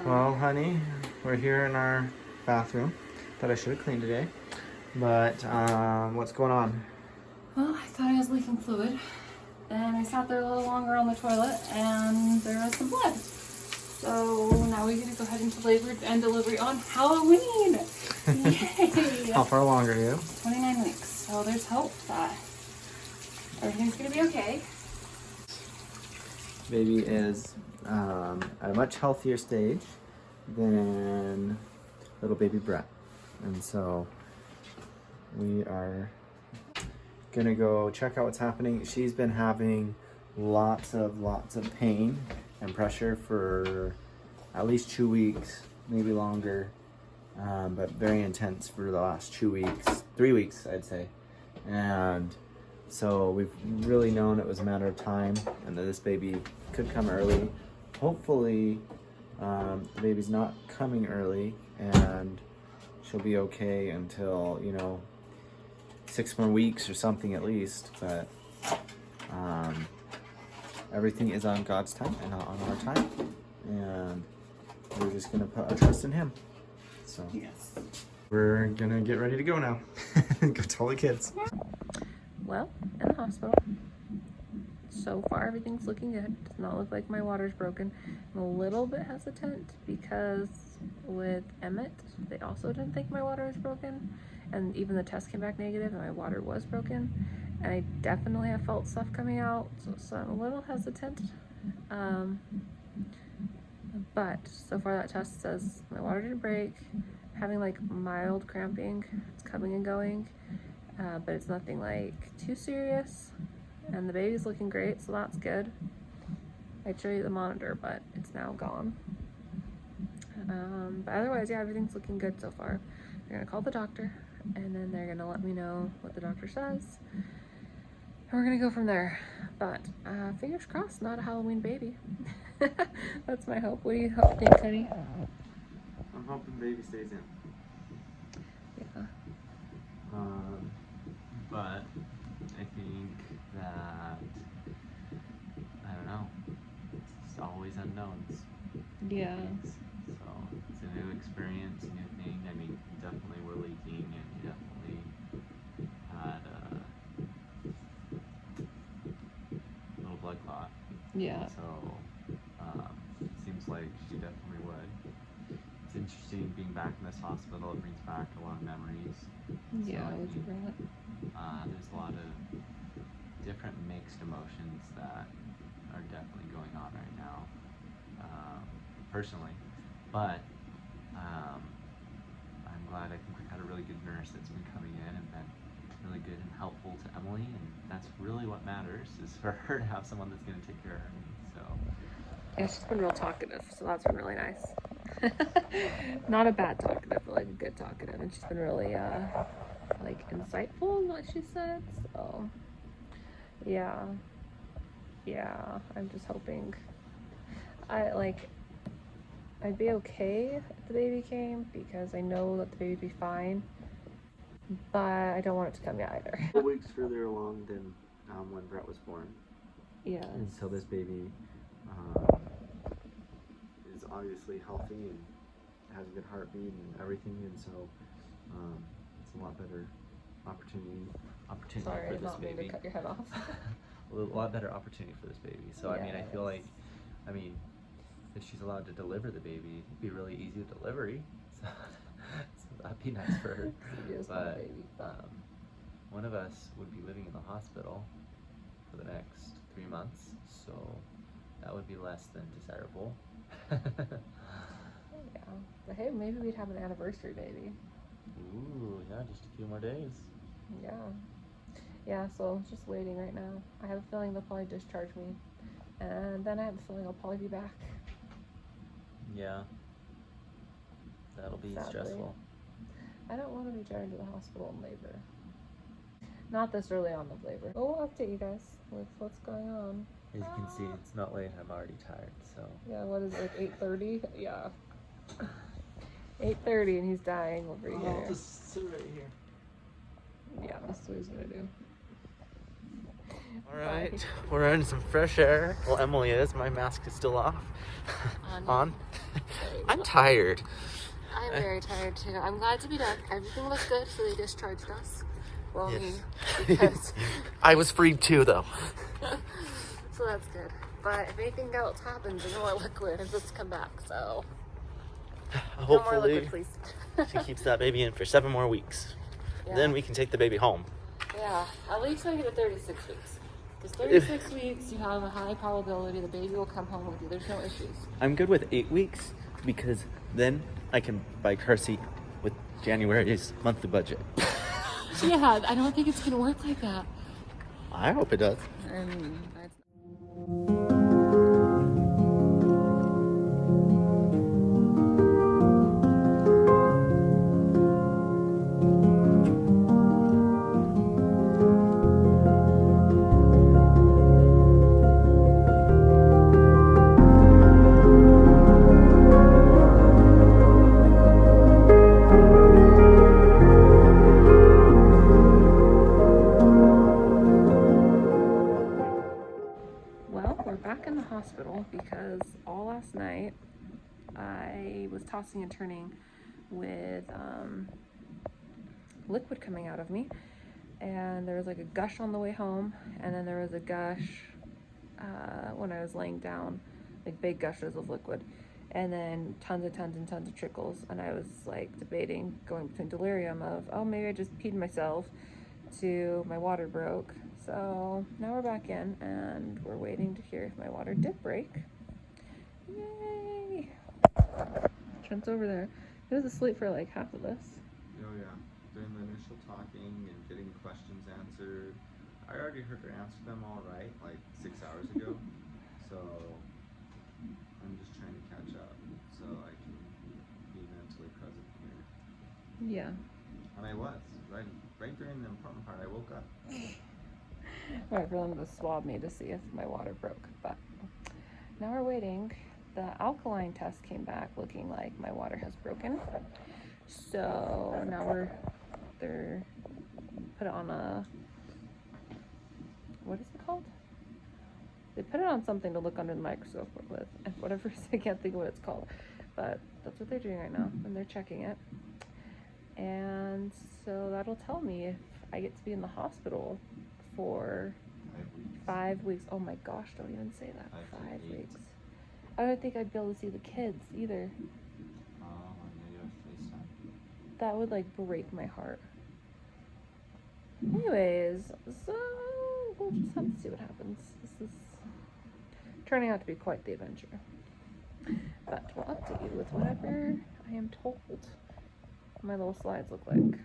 Well, honey, we're here in our bathroom that I should have cleaned today. But what's going on? Well, I thought I was leaking fluid. Then I sat there a little longer on the toilet and there was some blood. So now we get to go ahead into labor and delivery on Halloween. Yay! How far along are you? 29 weeks. So there's hope that everything's gonna be okay. Baby is at a much healthier stage than little baby Brett. And so we are gonna go check out what's happening. She's been having lots of pain and pressure for at least 2 weeks, maybe longer, but very intense for the last 2 weeks, 3 weeks, I'd say. And so we've really known it was a matter of time and that this baby could come early. Hopefully, the baby's not coming early and she'll be okay until, 6 more weeks or something at least. But everything is on God's time and not on our time. And we're just gonna put our trust in Him. So Yes. we're gonna get ready to go now. Go tell the kids. Well, in the hospital. So far, everything's looking good. Does not look like my water's broken. I'm a little bit hesitant because with Emmett, they also didn't think my water was broken. And even the test came back negative and my water was broken. And I definitely have felt stuff coming out. So I'm a little hesitant. But so far that test says my water didn't break. I'm having like mild cramping. It's coming and going. But it's nothing like too serious. And the baby's looking great, so that's good. I'd show you the monitor, but it's now gone. But otherwise, yeah, everything's looking good so far. They're gonna call the doctor, and then they're gonna let me know what the doctor says. And we're gonna go from there. But fingers crossed, not a Halloween baby. That's my hope. What do you think, honey? I'm hoping baby stays in. Yeah. But I think that, I don't know, it's always unknowns. Yeah. So it's a new experience, new thing. I mean, you definitely were leaking and you definitely had a little blood clot. Yeah. So it seems like she definitely would. It's interesting being back in this hospital. It brings back a lot of memories. Yeah, So, it was brilliant. there's a lot of different mixed emotions that are definitely going on right now, personally. But I'm glad. I think we've had a really good nurse that's been coming in and been really good and helpful to Emily, and that's really what matters, is for her to have someone that's going to take care of her needs. So Yeah, she's been real talkative, so that's been really nice. Not a bad talkative, but like a good talkative, and she's been really like insightful in what she said. So yeah, I'm just hoping I'd be okay if the baby came because I know that the baby'd be fine, but I don't want it to come yet either. 4 weeks further along than when Brett was born. Yeah. And so this baby is obviously healthy and has a good heartbeat and everything, and so it's a lot better opportunity Sorry, for I this not mean baby. to cut your head off. A lot better opportunity for this baby. So I mean, I feel like, if she's allowed to deliver the baby, it'd be really easy delivery. So, so that'd be nice for her. But one of us would be living in the hospital for the next 3 months, so that would be less than desirable. Yeah, but hey, maybe we'd have an anniversary baby. Ooh, yeah, just a few more days. Yeah, so just waiting right now. I have a feeling they'll probably discharge me, and then I have a feeling I'll probably be back. Yeah, that'll be Sadly. stressful. I don't want to be dragged to the hospital in labor. Not this early on with labor. But we'll update you guys with what's going on. As you can see, it's not late. I'm already tired, so. Yeah, what is it, like 8:30? Yeah. 8:30 and he's dying over here. I'll just sit right here. Yeah, that's what he's gonna do. All right, we're in some fresh air. Well, Emily is. My mask is still off. On. I'm tired. I'm very tired too. I'm glad to be done. Everything looks good, so they discharged us. Well, Yes. me, because I was freed too, though. so that's good. But if anything else happens, there's more liquid and this come back. So no more Hopefully, liquid, please. she keeps that baby in for 7 more weeks. Yeah. Then we can take the baby home. Yeah, at least make it to 36 weeks. Because 36 weeks, you have a high probability the baby will come home with you. There's no issues. I'm good with 8 weeks because then I can buy car seat with January's monthly budget. Yeah, I don't think it's going to work like that. I hope it does. Well, we're back in the hospital because all last night I was tossing and turning with liquid coming out of me, and there was like a gush on the way home, and then there was a gush when I was laying down, like big gushes of liquid, and then tons of trickles, and I was like debating going between delirium of, oh, maybe I just peed myself, to my water broke. So now we're back in and we're waiting to hear if my water did break. Yay! Trent's over there. He was asleep for like half of this. Oh yeah, during the initial talking and getting questions answered, I already heard her answer them all right, like 6 hours ago. So I'm just trying to catch up so I can be mentally present here. Yeah. And I was right during the important part. I woke up. Right, for them to swab me to see if my water broke. But now we're waiting. The alkaline test came back looking like my water has broken. So now they're put it on a, what is it called? They put it on something to look under the microscope with, and whatever, I can't think of what it's called. But that's what they're doing right now, and they're checking it. And so that'll tell me if I get to be in the hospital for 5 weeks. Oh my gosh, don't even say that. 5 weeks. I don't think I'd be able to see the kids either. That would like break my heart. Anyways, so we'll just have to see what happens. This is turning out to be quite the adventure. But we'll update you with whatever I am told my little slides look like.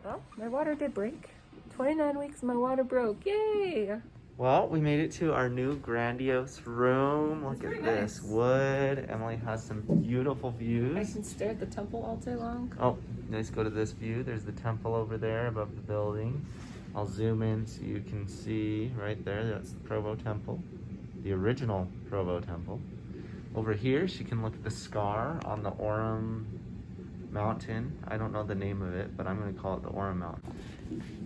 Well, my water did break. 29 weeks my water broke. Yay! Well, we made it to our new grandiose room. Look at this wood. Emily has some beautiful I views. can stare at the temple all day long. Oh, let's go to this view. There's the temple over there above the building. I'll zoom in so you can see right there. That's the Provo Temple, the original Provo Temple. Over here, she can look at the scar on the Orem Mountain. I don't know the name of it, but I'm going to call it the Orem Mountain.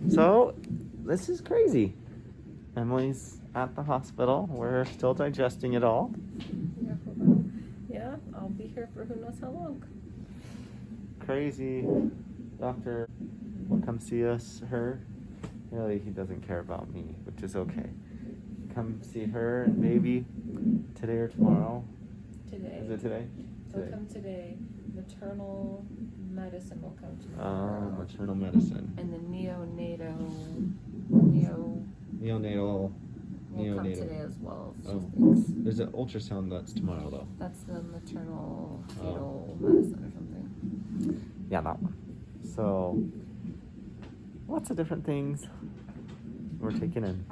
So, this is crazy. Emily's at the hospital. We're still digesting it all. Yeah, I'll be here for who knows how long. Crazy. Doctor will come see her. Really, he doesn't care about me, which is okay. Come see her and baby today or tomorrow. Today. Is it today? They'll come today. Maternal medicine will come tomorrow. Oh, maternal medicine. And the neonatal Neonatal. will come today as well. Oh. There's an ultrasound that's tomorrow though. That's the maternal fetal medicine or something. Yeah, that one. So, lots of different things we're taking in.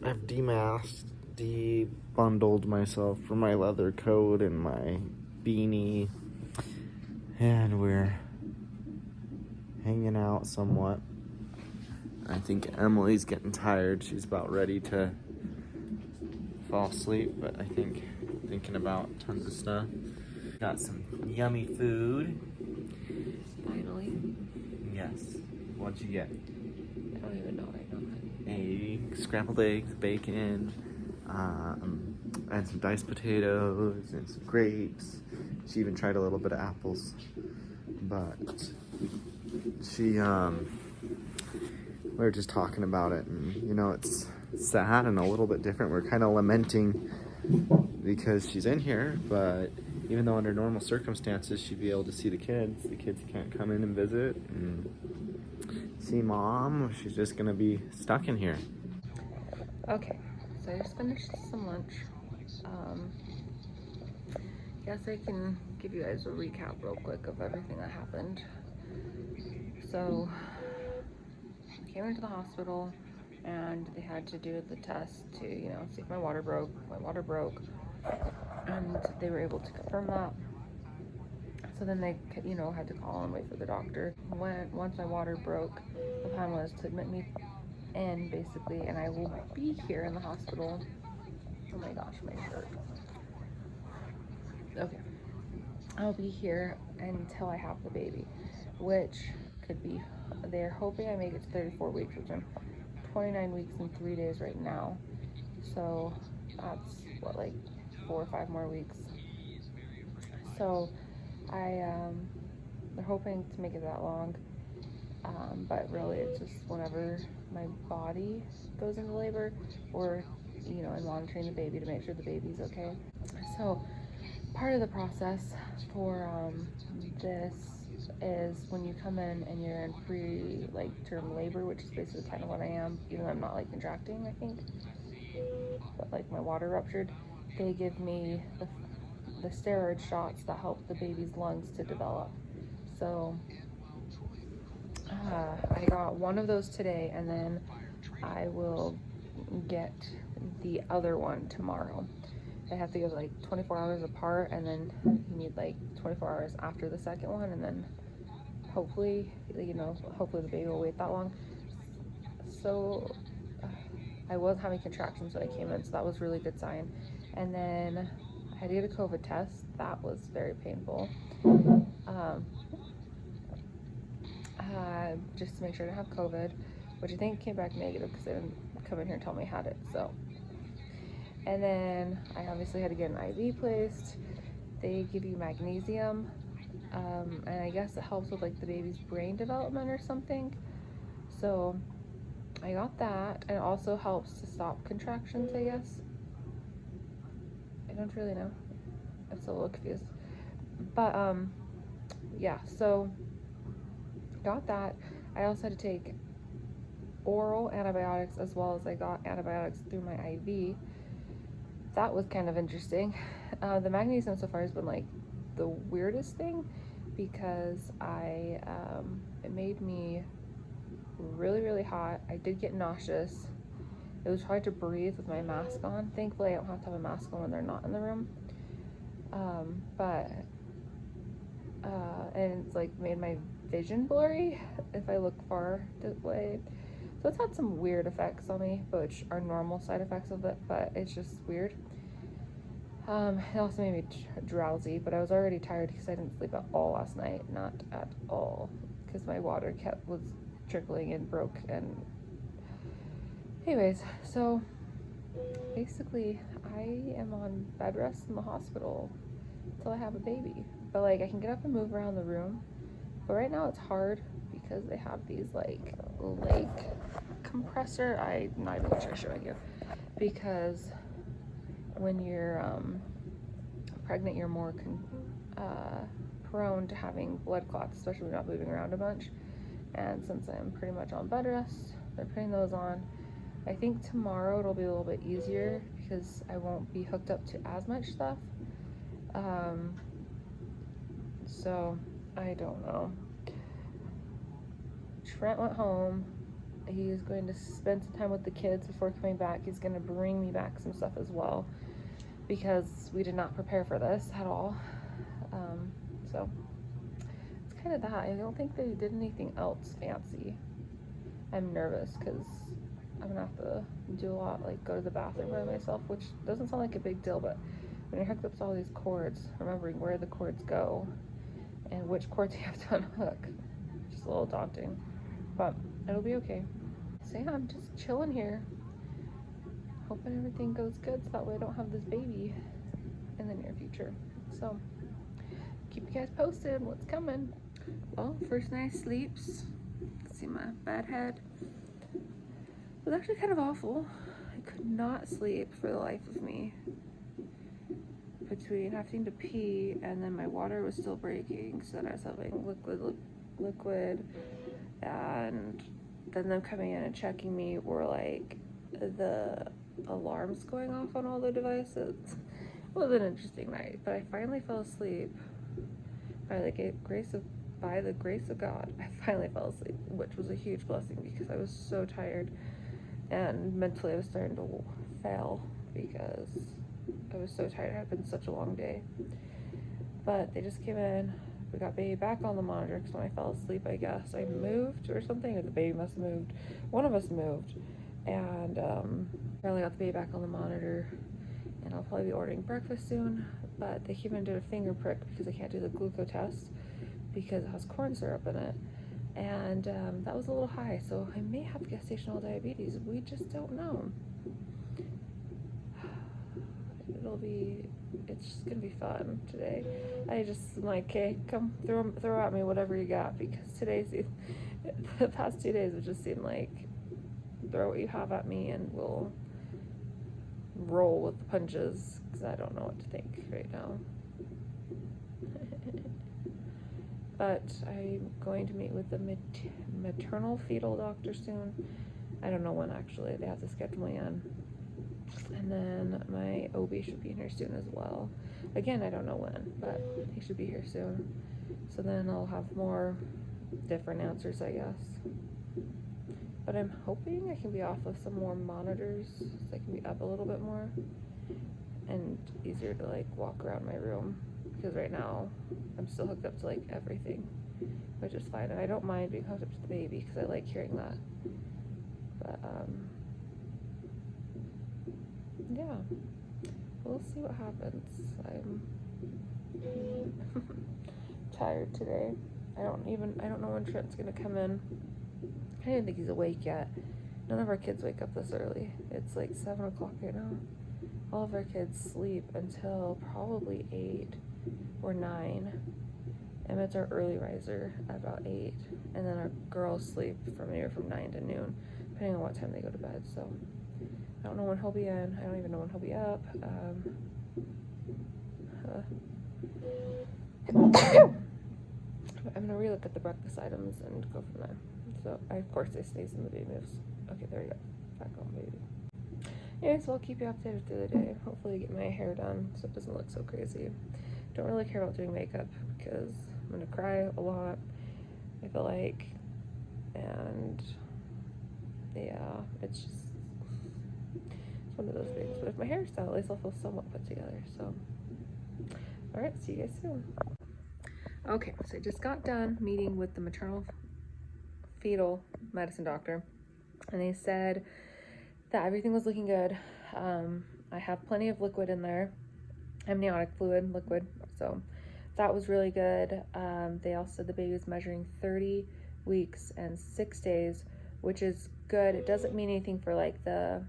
I've demasked, debundled myself from my leather coat and my beanie, and we're hanging out somewhat. I think Emily's getting tired. She's about ready to fall asleep, but I think thinking about tons of stuff. Got some yummy food. Finally. Yes. What'd you get? I don't even know right now. a scrambled eggs, bacon, and some diced potatoes and some grapes. She even tried a little bit of apples, but she, we were just talking about it, and you know, it's sad and a little bit different. We're kind of lamenting because she's in here, but even though under normal circumstances she'd be able to see the kids can't come in and visit and see mom. She's just gonna be stuck in here. Okay, so I just finished some lunch. Guess I can give you guys a recap real quick of everything that happened. So, I came into the hospital and they had to do the test to, you know, see if my water broke. My water broke, and they were able to confirm that. So then they, you know, had to call and wait for the doctor. Once my water broke, the plan was to admit me in, basically, and I will be here in the hospital. Oh my gosh, my shirt. Okay. I'll be here until I have the baby, which could be, they're hoping I make it to 34 weeks, which I'm 29 weeks and 3 days right now. So that's what, like 4 or 5 more weeks. So they're hoping to make it that long. But really it's just whenever my body goes into labor, or, you know, and monitoring the baby to make sure the baby's okay. So part of the process for this is when you come in and you're in term labor, which is basically kind of what I am, even though I'm not like contracting, I think, but like my water ruptured. They give me the steroid shots that help the baby's lungs to develop. So I got one of those today, and then I will get the other one tomorrow. They have to give like 24 hours apart, and then you need like 24 hours after the second one, and then hopefully, you know, hopefully the baby will wait that long. So I was having contractions when I came in, so that was a really good sign. And then I had to get a COVID test. That was very painful. Just to make sure I didn't have COVID, which I think came back negative because they didn't come in here and tell me I had it. So, and then I obviously had to get an IV placed. They give you magnesium, and I guess it helps with like the baby's brain development or something. So I got that, and it also helps to stop contractions, I guess. I don't really know. I'm still a little confused. But yeah, so got that. I also had to take oral antibiotics, as well as I got antibiotics through my IV. That was kind of interesting. The magnesium so far has been like the weirdest thing, because it made me really, really hot. I did get nauseous. It was hard to breathe with my mask on. Thankfully, I don't have to have a mask on when they're not in the room. And it's like made my vision blurry if I look far away. So it's had some weird effects on me, which are normal side effects of it, but it's just weird. It also made me drowsy, but I was already tired because I didn't sleep at all last night. Not at all, because my water was trickling and broke. And anyways, so basically I am on bed rest in the hospital until I have a baby. But like, I can get up and move around the room, but right now it's hard because they have these like leg compressor. I'm not even gonna try showing you, because when you're pregnant, you're more prone to having blood clots, especially when you're not moving around a bunch. And since I'm pretty much on bed rest, they're putting those on. I think tomorrow it'll be a little bit easier because I won't be hooked up to as much stuff. So I don't know. Trent went home. He's going to spend some time with the kids before coming back. He's going to bring me back some stuff as well, because we did not prepare for this at all. So it's kind of that. I don't think they did anything else fancy. I'm nervous because I'm gonna have to do a lot, like go to the bathroom by myself, which doesn't sound like a big deal, but when you're hooked up to all these cords, remembering where the cords go and which cords you have to unhook, just a little daunting, but it'll be okay. So yeah, I'm just chilling here, hoping everything goes good so that way I don't have this baby in the near future. So keep you guys posted what's coming. Well, first night's sleeps. See my bad head. It was actually kind of awful. I could not sleep for the life of me. Between having to pee and then my water was still breaking, so then I was having liquid, and then them coming in and checking me were like the alarms going off on all the devices. It was an interesting night, but I finally fell asleep by the grace of God. I finally fell asleep, which was a huge blessing because I was so tired, and mentally I was starting to fail because I was so tired. It had been such a long day. But they just came in. We got baby back on the monitor because when I fell asleep, I guess I moved or something, or the baby must have moved. One of us moved, and finally got the baby back on the monitor. And I'll probably be ordering breakfast soon. But they came in and did a finger prick because I can't do the glucose test because it has corn syrup in it, and that was a little high. So I may have gestational diabetes. We just don't know. It's just gonna be fun today. I just am like, okay, come throw at me whatever you got, because the past 2 days it just seemed like throw what you have at me and we'll roll with the punches, because I don't know what to think right now. But I'm going to meet with the maternal fetal doctor soon. I don't know when actually. They have to schedule me in. And then my OB should be here soon as well. Again, I don't know when, but he should be here soon. So then I'll have more different answers, I guess. But I'm hoping I can be off of some more monitors so I can be up a little bit more and easier to like walk around my room, because right now I'm still hooked up to like everything, which is fine. And I don't mind being hooked up to the baby because I like hearing that. But yeah, we'll see what happens. I'm tired today. I don't know when Trent's gonna come in. I didn't think he's awake yet. None of our kids wake up this early. It's like 7 o'clock right now. All of our kids sleep until probably 8 or 9. Emmett's our early riser at about 8, and then our girls sleep from 9 to noon, depending on what time they go to bed. So I don't know when he'll be in. I don't even know when he'll be up. I'm gonna relook at the breakfast items and go from there. So of course they sneeze and the baby moves. Okay, there we go. Back on baby. Anyways, so I'll keep you updated through the day. Hopefully get my hair done so it doesn't look so crazy. Don't really care about doing makeup because I'm gonna cry a lot, I feel like, and yeah, it's one of those things. But if my hair's done, at least I'll feel somewhat put together. So alright, see you guys soon. Okay, so I just got done meeting with the maternal fetal medicine doctor, and they said that everything was looking good. I have plenty of liquid in there, amniotic fluid liquid, so that was really good. They also said the baby was measuring 30 weeks and 6 days, which is good. It doesn't mean anything for like the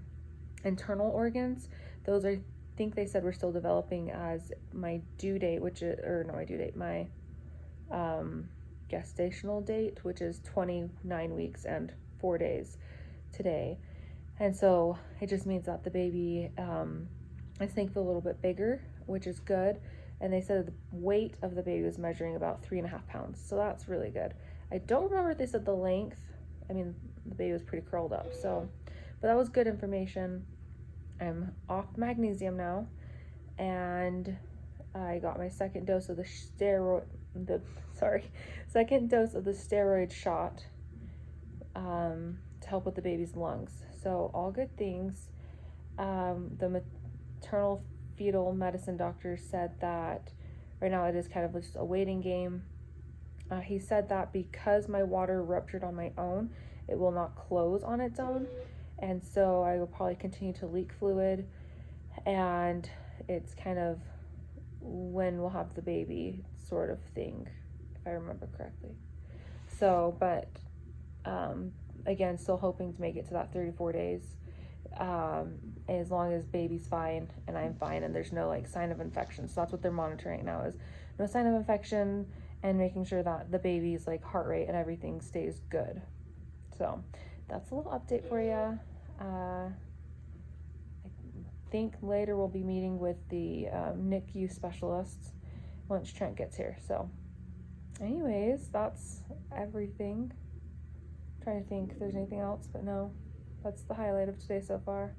internal organs. Those are, I think they said, we're still developing as my due date, which is, or not my due date, my gestational date, which is 29 weeks and 4 days today. And so it just means that the baby is thankfully a little bit bigger, which is good. And they said the weight of the baby was measuring about 3.5 pounds. So that's really good. I don't remember if they said the length. I mean, the baby was pretty curled up. So, but that was good information. I'm off magnesium now, and I got my second dose of the second dose of the steroid shot to help with the baby's lungs. So all good things. The maternal fetal medicine doctor said that right now it is kind of just a waiting game. He said that because my water ruptured on my own, it will not close on its own, and so I will probably continue to leak fluid, and it's kind of when we'll have the baby sort of thing, if I remember correctly. So, but again, still hoping to make it to that 34 days. As long as baby's fine and I'm fine and there's no like sign of infection. So that's what they're monitoring right now, is no sign of infection and making sure that the baby's like heart rate and everything stays good. So that's a little update for you. I think later we'll be meeting with the NICU specialists once Trent gets here. So anyways, that's everything. I'm trying to think if there's anything else, but no, that's the highlight of today so far.